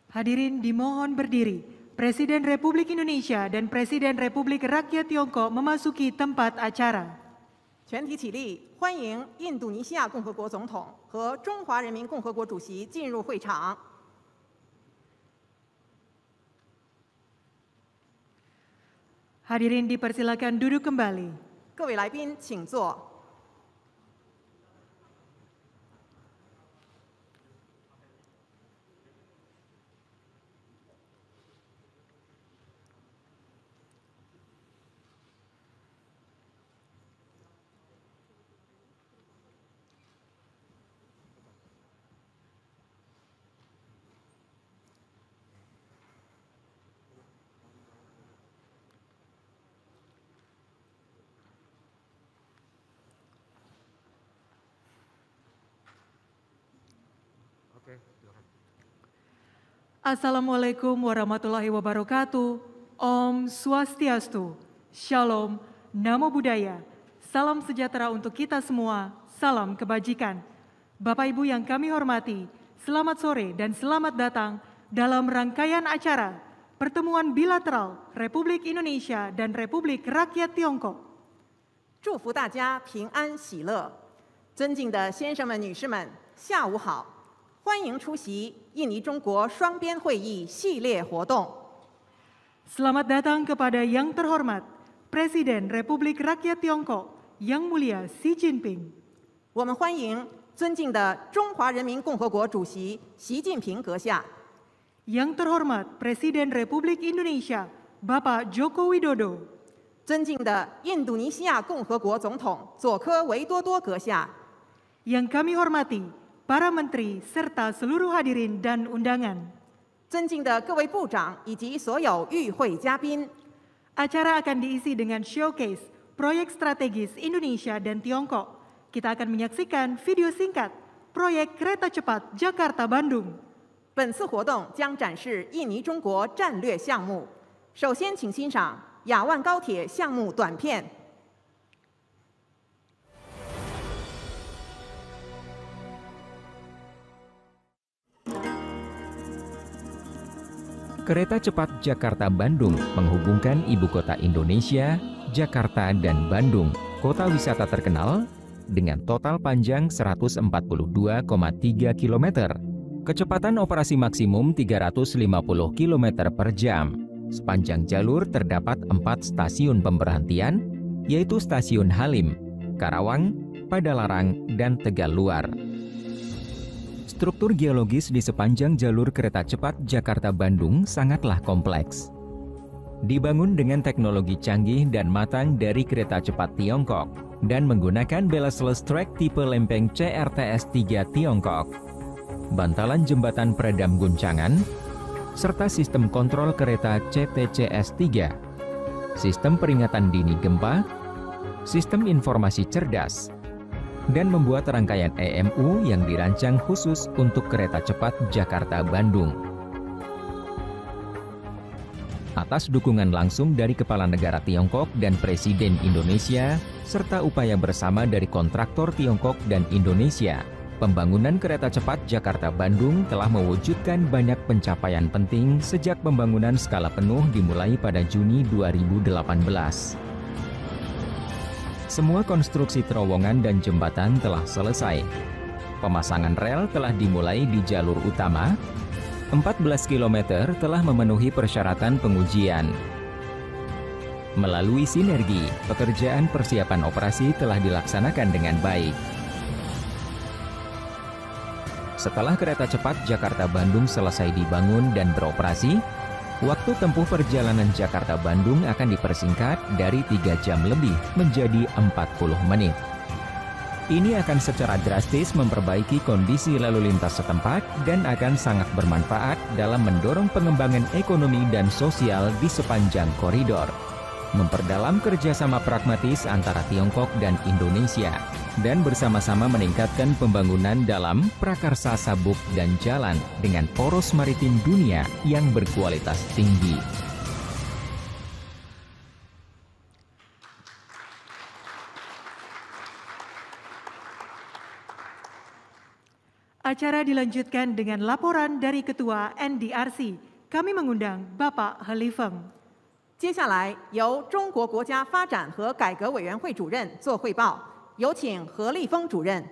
Hadirin dimohon berdiri. Presiden Republik Indonesia dan Presiden Republik Rakyat Tiongkok memasuki tempat acara. 全体起立，欢迎印度尼西亚共和国总统和中华人民共和国主席进入会场。 Hadirin dipersilakan duduk kembali. 各位来宾，请坐。 Assalamualaikum warahmatullahi wabarakatuh. Om Swastiastu. Shalom. Namo Buddhaya. Salam sejahtera untuk kita semua. Salam kebajikan. Bapak Ibu yang kami hormati, selamat sore dan selamat datang dalam rangkaian acara Pertemuan Bilateral Republik Indonesia dan Republik Rakyat Tiongkok. 祝福大家平安喜乐。尊敬的先生们、女士们，下午好。 欢迎出席印尼中国双边会议系列活动。 Selamat datang kepada yang terhormat Presiden Republik Rakyat Tiongkok Yang Mulia Xi Jinping. 我们欢迎尊敬的中华人民共和国主席习近平阁下。 Yang terhormat Presiden Republik Indonesia Bapak Joko Widodo. 尊敬的印度尼西亚共和国总统佐科维多多阁下。 Yang kami hormati para menteri serta seluruh hadirin dan undangan. 尊敬的各位部长以及所有与会嘉宾。 Acara akan diisi dengan showcase proyek strategis Indonesia dan Tiongkok. Kita akan menyaksikan video singkat proyek kereta cepat Jakarta-Bandung. 本次活动将展示印尼中国战略项目。首先，请欣赏雅万高铁项目短片。 Kereta cepat Jakarta-Bandung menghubungkan ibu kota Indonesia, Jakarta dan Bandung, kota wisata terkenal, dengan total panjang 142,3 km. Kecepatan operasi maksimum 350 km per jam. Sepanjang jalur terdapat 4 stasiun pemberhentian, yaitu Stasiun Halim, Karawang, Padalarang, dan Tegaluar. Struktur geologis di sepanjang jalur kereta cepat Jakarta-Bandung sangatlah kompleks. Dibangun dengan teknologi canggih dan matang dari kereta cepat Tiongkok dan menggunakan Bellesless Track tipe lempeng CRTS-3 Tiongkok, bantalan jembatan peredam guncangan, serta sistem kontrol kereta CTCS-3, sistem peringatan dini gempa, sistem informasi cerdas, dan membuat rangkaian EMU yang dirancang khusus untuk kereta cepat Jakarta-Bandung. Atas dukungan langsung dari Kepala Negara Tiongkok dan Presiden Indonesia, serta upaya bersama dari kontraktor Tiongkok dan Indonesia, pembangunan kereta cepat Jakarta-Bandung telah mewujudkan banyak pencapaian penting sejak pembangunan skala penuh dimulai pada Juni 2018. Semua konstruksi terowongan dan jembatan telah selesai. Pemasangan rel telah dimulai di jalur utama. 14 km telah memenuhi persyaratan pengujian. Melalui sinergi, pekerjaan persiapan operasi telah dilaksanakan dengan baik. Setelah kereta cepat Jakarta-Bandung selesai dibangun dan beroperasi, waktu tempuh perjalanan Jakarta-Bandung akan dipersingkat dari 3 jam lebih menjadi 40 menit. Ini akan secara drastis memperbaiki kondisi lalu lintas setempat dan akan sangat bermanfaat dalam mendorong pengembangan ekonomi dan sosial di sepanjang koridor. Memperdalam kerjasama pragmatis antara Tiongkok dan Indonesia, dan bersama-sama meningkatkan pembangunan dalam prakarsa sabuk dan jalan dengan poros maritim dunia yang berkualitas tinggi. Acara dilanjutkan dengan laporan dari Ketua NDRC. Kami mengundang Bapak He Lifeng. 接下来由中国国家发展和改革委员会主任做汇报，有请何立峰主任。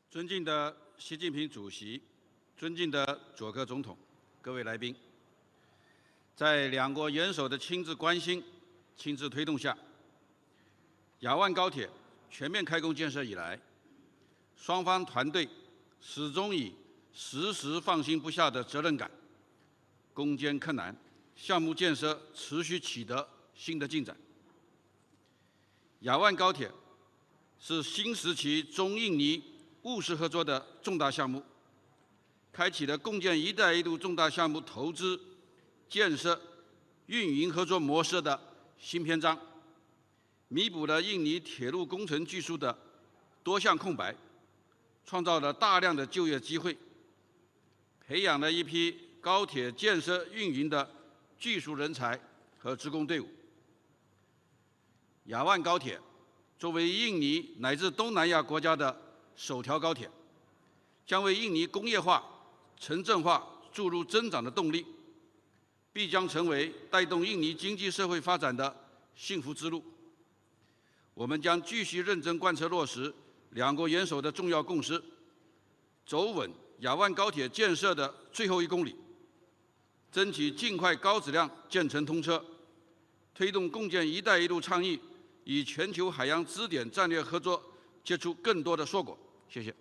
尊敬的习近平主席，尊敬的佐科总统，各位来宾，在两国元首的亲自关心、亲自推动下，雅万高铁全面开工建设以来，双方团队始终以时时放心不下的责任感，攻坚克难，项目建设持续取得新的进展。雅万高铁是新时期中印尼务实合作的重大项目，开启了共建“一带一路”重大项目投资、建设、运营合作模式的新篇章，弥补了印尼铁路工程技术的多项空白，创造了大量的就业机会，培养了一批高铁建设运营的技术人才和职工队伍。雅万高铁作为印尼乃至东南亚国家的首条高铁，将为印尼工业化、城镇化注入增长的动力，必将成为带动印尼经济社会发展的幸福之路。我们将继续认真贯彻落实两国元首的重要共识，走稳雅万高铁建设的最后1公里，争取尽快高质量建成通车，推动共建“一带一路”倡议与全球海洋支点战略合作结出更多的硕果。谢谢。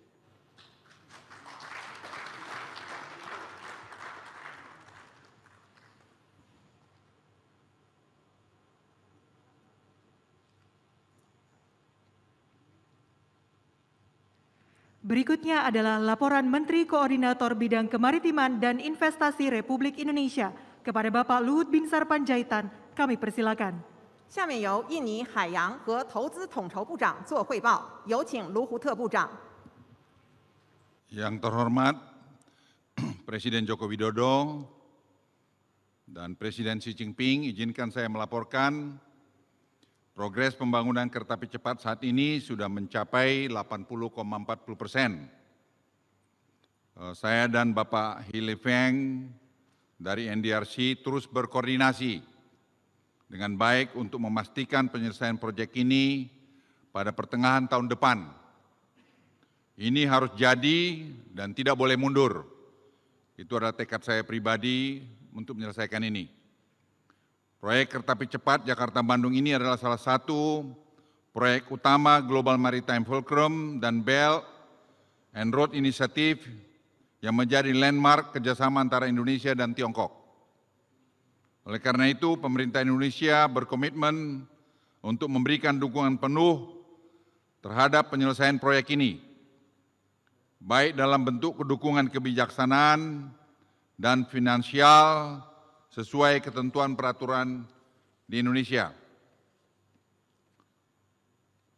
Berikutnya adalah laporan Menteri Koordinator Bidang Kemaritiman dan Investasi Republik Indonesia kepada Bapak Luhut Binsar Panjaitan. Kami persilakan. 下面由印尼海洋和投资统筹部长做汇报，有请卢胡特部长。 Yang terhormat Presiden Joko Widodo dan Presiden Xi Jinping, izinkan saya melaporkan progres pembangunan kereta api cepat saat ini sudah mencapai 80,40%. Saya dan Bapak He Lifeng dari NDRC terus berkoordinasi dengan baik untuk memastikan penyelesaian proyek ini pada pertengahan tahun depan. Ini harus jadi dan tidak boleh mundur. Itu adalah tekad saya pribadi untuk menyelesaikan ini. Proyek kereta api cepat Jakarta-Bandung ini adalah salah satu proyek utama Global Maritime Fulcrum dan Belt and Road Initiative yang menjadi landmark kerjasama antara Indonesia dan Tiongkok. Oleh karena itu, pemerintah Indonesia berkomitmen untuk memberikan dukungan penuh terhadap penyelesaian proyek ini, baik dalam bentuk dukungan kebijaksanaan dan finansial sesuai ketentuan peraturan di Indonesia.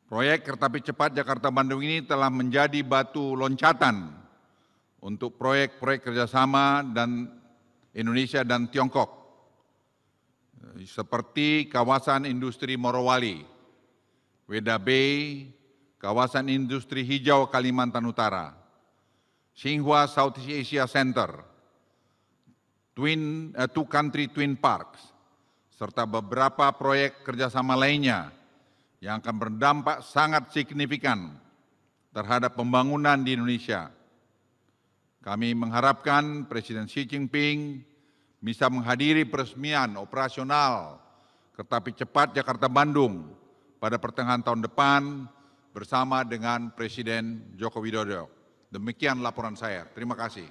Proyek kereta api cepat Jakarta-Bandung ini telah menjadi batu loncatan untuk proyek-proyek kerjasama dan Indonesia dan Tiongkok, seperti kawasan industri Morowali, Weda Bay, kawasan industri hijau Kalimantan Utara, Xinhua Southeast Asia Center, Two Country Twin Parks, serta beberapa proyek kerjasama lainnya yang akan berdampak sangat signifikan terhadap pembangunan di Indonesia. Kami mengharapkan Presiden Xi Jinping bisa menghadiri peresmian operasional kereta api cepat Jakarta-Bandung pada pertengahan tahun depan bersama dengan Presiden Joko Widodo. Demikian laporan saya. Terima kasih.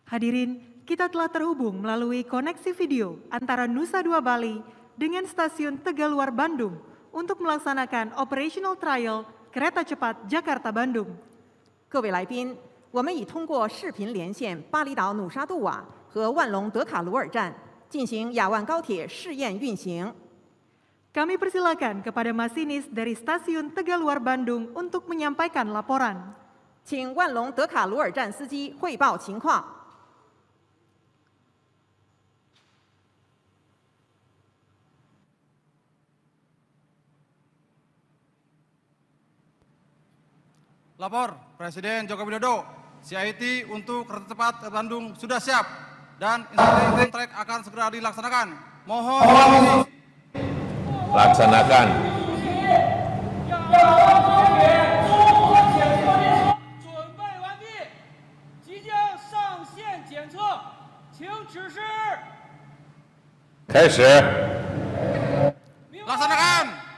Hadirin, kita telah terhubung melalui koneksi video antara Nusa Dua Bali dengan Stasiun Tegaluar Bandung untuk melaksanakan operational trial kereta cepat Jakarta-Bandung. 各位来宾，我们已通过视频连线巴厘岛努沙杜瓦和万隆德卡鲁尔站，进行雅万高铁试验运行。Kami persilakan kepada masinis dari Stasiun Tegaluar Bandung untuk menyampaikan laporan. 请万隆德卡鲁尔站司机汇报情况。Lapor, Presiden Joko Widodo, CIT untuk kereta cepat ke Bandung sudah siap dan instruksi trek akan segera dilaksanakan. Mohon laksanakan. laksanakan.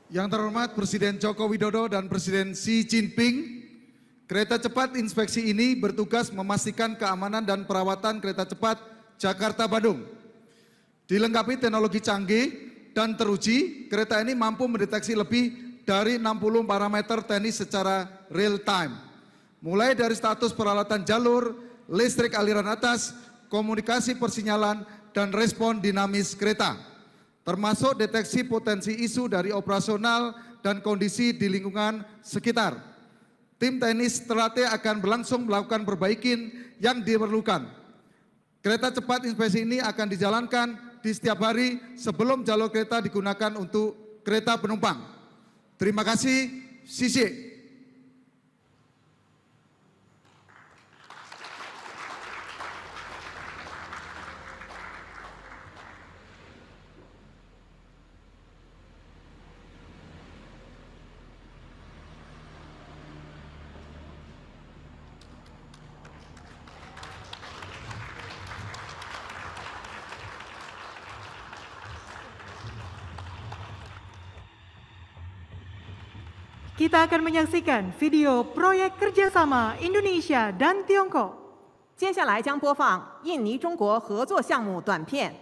Yang terhormat Presiden Joko Widodo dan Presiden Xi Jinping, kereta cepat inspeksi ini bertugas memastikan keamanan dan perawatan kereta cepat Jakarta-Bandung. Dilengkapi teknologi canggih dan teruji, kereta ini mampu mendeteksi lebih dari 60 parameter teknis secara real time. Mulai dari status peralatan jalur, listrik aliran atas, komunikasi persinyalan, dan respon dinamis kereta. Termasuk deteksi potensi isu dari operasional dan kondisi di lingkungan sekitar. Tim teknis terlatih akan berlangsung melakukan perbaikan yang diperlukan. Kereta cepat inspeksi ini akan dijalankan di setiap hari sebelum jalur kereta digunakan untuk kereta penumpang. Terima kasih, Sisi. Kita akan menyaksikan video proyek kerjasama Indonesia dan Tiongkok. 接下来将播放印尼中国合作项目短片。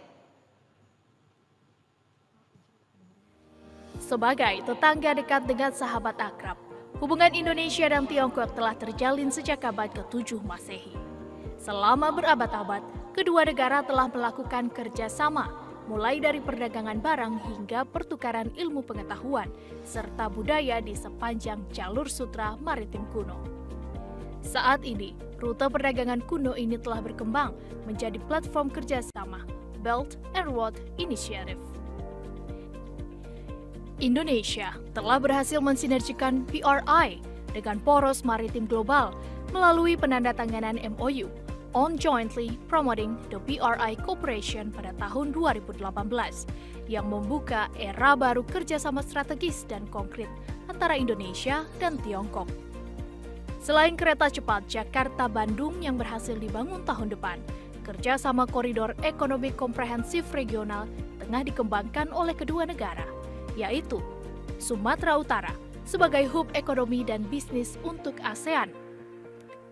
Sebagai tetangga dekat dengan sahabat akrab, hubungan Indonesia dan Tiongkok telah terjalin sejak abad ke-7 Masehi. Selama berabad-abad, kedua negara telah melakukan kerjasama, mulai dari perdagangan barang hingga pertukaran ilmu pengetahuan, serta budaya di sepanjang jalur sutra maritim kuno. Saat ini, rute perdagangan kuno ini telah berkembang menjadi platform kerjasama Belt and Road Initiative. Indonesia telah berhasil mensinergikan BRI dengan poros maritim global melalui penandatanganan MOU on jointly promoting the BRI cooperation pada tahun 2018 yang membuka era baru kerjasama strategis dan konkret antara Indonesia dan Tiongkok. Selain kereta cepat Jakarta-Bandung yang berhasil dibangun tahun depan, kerjasama koridor ekonomi komprehensif regional tengah dikembangkan oleh kedua negara, yaitu Sumatera Utara sebagai hub ekonomi dan bisnis untuk ASEAN,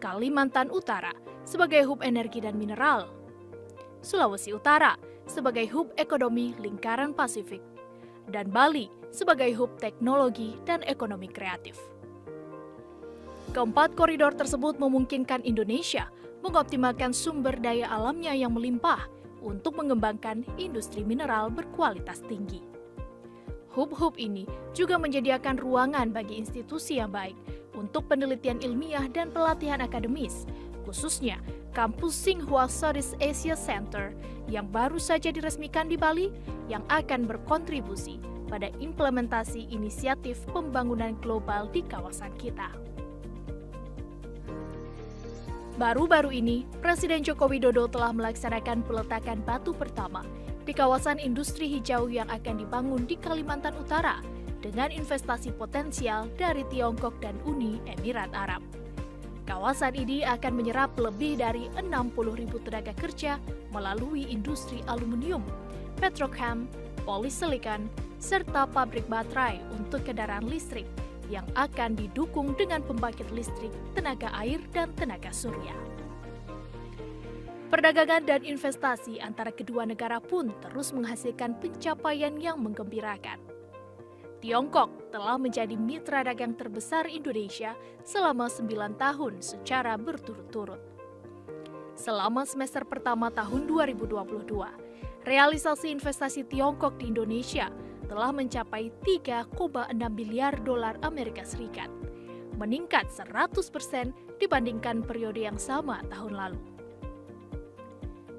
Kalimantan Utara sebagai hub energi dan mineral, Sulawesi Utara sebagai hub ekonomi lingkaran Pasifik, dan Bali sebagai hub teknologi dan ekonomi kreatif. Keempat koridor tersebut memungkinkan Indonesia mengoptimalkan sumber daya alamnya yang melimpah untuk mengembangkan industri mineral berkualitas tinggi. Hub-hub ini juga menyediakan ruangan bagi institusi yang baik untuk penelitian ilmiah dan pelatihan akademis, khususnya kampus Tsinghua Southeast Asia Center yang baru saja diresmikan di Bali yang akan berkontribusi pada implementasi inisiatif pembangunan global di kawasan kita. Baru-baru ini, Presiden Joko Widodo telah melaksanakan peletakan batu pertama di kawasan industri hijau yang akan dibangun di Kalimantan Utara dengan investasi potensial dari Tiongkok dan Uni Emirat Arab. Kawasan ini akan menyerap lebih dari 60.000 tenaga kerja melalui industri aluminium, petrochem, polisilikan, serta pabrik baterai untuk kendaraan listrik yang akan didukung dengan pembangkit listrik, tenaga air, dan tenaga surya. Perdagangan dan investasi antara kedua negara pun terus menghasilkan pencapaian yang menggembirakan. Tiongkok telah menjadi mitra dagang terbesar Indonesia selama 9 tahun secara berturut-turut. Selama semester pertama tahun 2022, realisasi investasi Tiongkok di Indonesia telah mencapai 3,6 miliar dolar Amerika Serikat, meningkat 100% dibandingkan periode yang sama tahun lalu.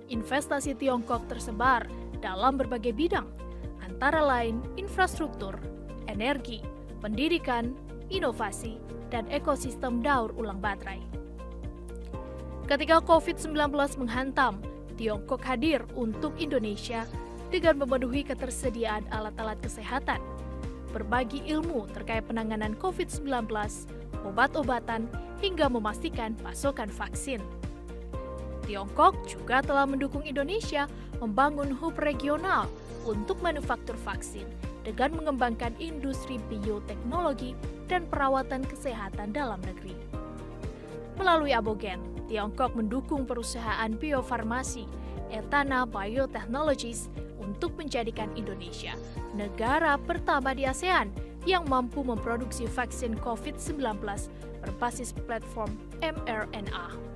Investasi Tiongkok tersebar dalam berbagai bidang, antara lain infrastruktur, energi, pendidikan, inovasi, dan ekosistem daur ulang baterai. Ketika COVID-19 menghantam, Tiongkok hadir untuk Indonesia dengan memenuhi ketersediaan alat-alat kesehatan, berbagi ilmu terkait penanganan COVID-19, obat-obatan, hingga memastikan pasokan vaksin. Tiongkok juga telah mendukung Indonesia membangun hub regional untuk manufaktur vaksin dengan mengembangkan industri bioteknologi dan perawatan kesehatan dalam negeri. Melalui Abogen, Tiongkok mendukung perusahaan biofarmasi Etana Biotechnologies untuk menjadikan Indonesia negara pertama di ASEAN yang mampu memproduksi vaksin COVID-19 berbasis platform mRNA.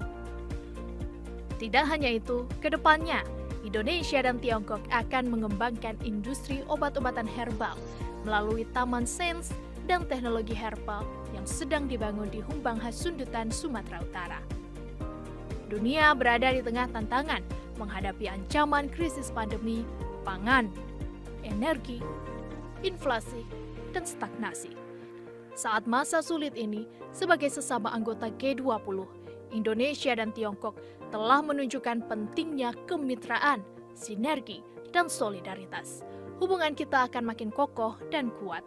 Tidak hanya itu, ke depannya, Indonesia dan Tiongkok akan mengembangkan industri obat-obatan herbal melalui Taman Sains dan teknologi herbal yang sedang dibangun di Humbang Hasundutan, Sumatera Utara. Dunia berada di tengah tantangan menghadapi ancaman krisis pandemi, pangan, energi, inflasi, dan stagnasi. Saat masa sulit ini, sebagai sesama anggota G20, Indonesia dan Tiongkok telah menunjukkan pentingnya kemitraan, sinergi, dan solidaritas. Hubungan kita akan makin kokoh dan kuat.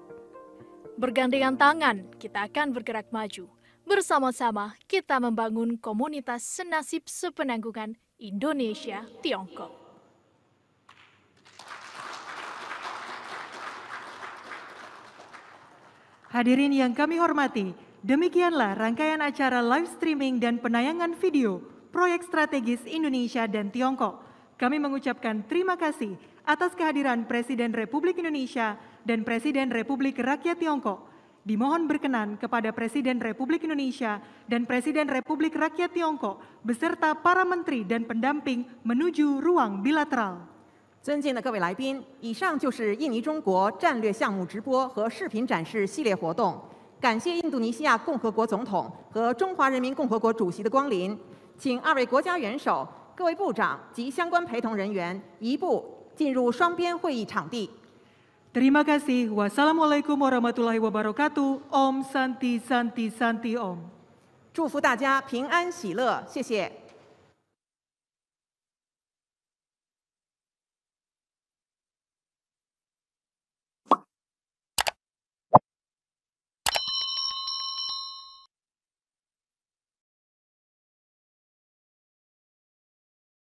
Bergandengan tangan, kita akan bergerak maju. Bersama-sama, kita membangun komunitas senasib sepenanggungan Indonesia-Tiongkok. Hadirin yang kami hormati, demikianlah rangkaian acara live streaming dan penayangan video proyek strategis Indonesia dan Tiongkok. Kami mengucapkan terima kasih atas kehadiran Presiden Republik Indonesia dan Presiden Republik Rakyat Tiongkok. Dimohon berkenan kepada Presiden Republik Indonesia dan Presiden Republik Rakyat Tiongkok beserta para menteri dan pendamping menuju ruang bilateral. 尊敬的各位来宾，以上就是印尼中国战略项目直播和视频展示系列活动。感谢印度尼西亚共和国总统和中华人民共和国主席的光临，请二位国家元首、各位部长及相关陪同人员移步进入双边会议场地。 Terima kasih. Wassalamualaikum warahmatullahi wabarakatuh. Om Santi Santi Santi Om. 祝福大家平安喜乐，谢谢。